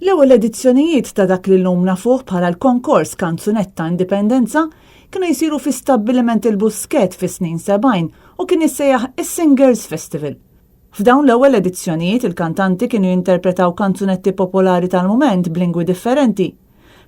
L-ewwel edizzjonijiet ta' dak li llum nafuh bħala l-konkors Kanzunetta Indipendenza kienu jsiru fi stabbiliment il-Busket fis-snin 70 u kien issejjaħ is-Singers Festival. F'dawn l-ewwel edizzjonijiet il-kantanti kienu jinterpretaw kanzunetti popolari tal-mument b'lingwi differenti.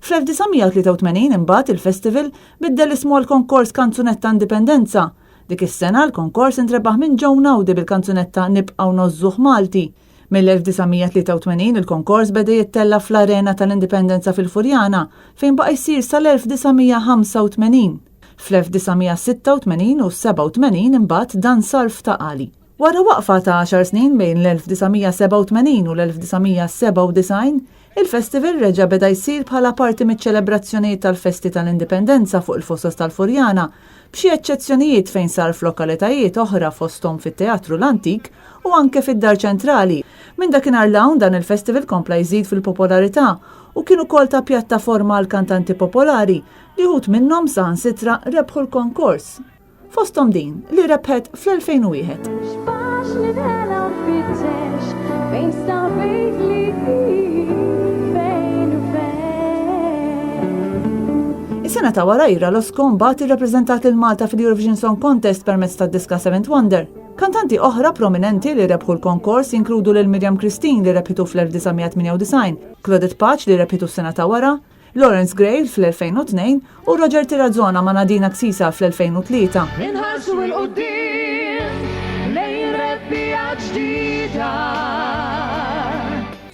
Fl-1983 imbagħad il-festival biddel ismu għall-konkors Kanzunetta Indipendenza. Dik is-sena l-konkors intrebaħ minn Joe Nawdi bil-kanzunetta Nibqgħu Nożżuh Malti. Mill-1983 il-konkors beda jittella fl-Arena tal-Indipendenza fil-Furjana fejn baqa' jsir sal-1985. Fl-1986 u 87 imbagħad dan sar f'Taqali. Wara waqfa ta' 10 snin bejn l-1987 u l-1997, il-festival reġa' beda jsir bħala parti miċ-ċelebrazzjonijiet tal-Festi tal-Indipendenza fuq il-Fossos tal-Furjana, b'xi eċċezzjonijiet fejn sar f'lokalitajiet oħra fosthom fit-Teatru l-Antik u anke fid-Dar Ċentrali. Minn dakinhar l-hawn dan il-festival kompla jżid fil-popolarità u kien ukoll ta' pjattaforma għal kantanti popolari li wħud minnhom saħansitra rebħu l-konkors. Fosthom din li rebħet fl-2001. Is-sena ta' wara ira Losko mbagħad irrappreżentat lil Malta fil-Eurovision Song Contest permezz tad-diska Seventh Wonder. Kantanti oħra prominenti li rebħu l-konkors jinkludu lil Miriam Christine li rebħitu fl-1998, Claudette Patch li rebħitu s-sena ta' wara, Lawrence Gray fl-2002 u Roger Tirazzona ma' Nadina Ksisa fl-2003. Inħarsu l-qudiem lejn rebbija ġdida.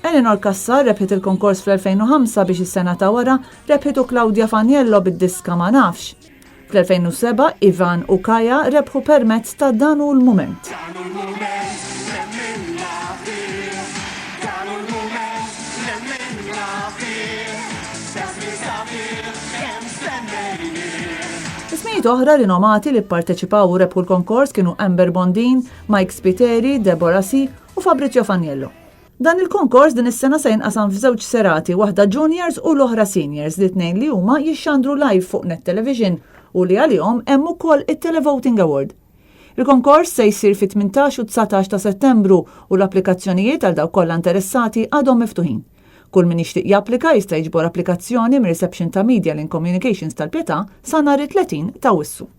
Eleanor Kassar rebħet il-konkors fl-2005 biex is-sena ta' wara rebħitu Claudia Faniello bid-diska Ma Nafx. Fl-2007 Ivan u Kaja rebħu permezz ta' Dan hu l-Mument. Ismijiet oħra rinomati li pparteċipaw u rebħu l-konkors kienu Amber Bondin, Mike Spiteri, Deborah C. u Fabrizio Faniello. Dan il-konkors din is-sena se jinqasam f'żewġ serati, waħda juniors u l-oħra seniors li tnejn li huma jixxandru live fuq Net Television u li għalihom hemm ukoll it-Televoting Award. Il-konkors se jsir fit-18 u 19 ta' Settembru u l-applikazzjonijiet għal dawk kollha interessati għadhom miftuħin. Kull min jixtieq japplika jista' jiġbor applikazzjoni mir-Reception ta' Media and Communications tal-Pjetà sa nhar it-30 ta' Wissu.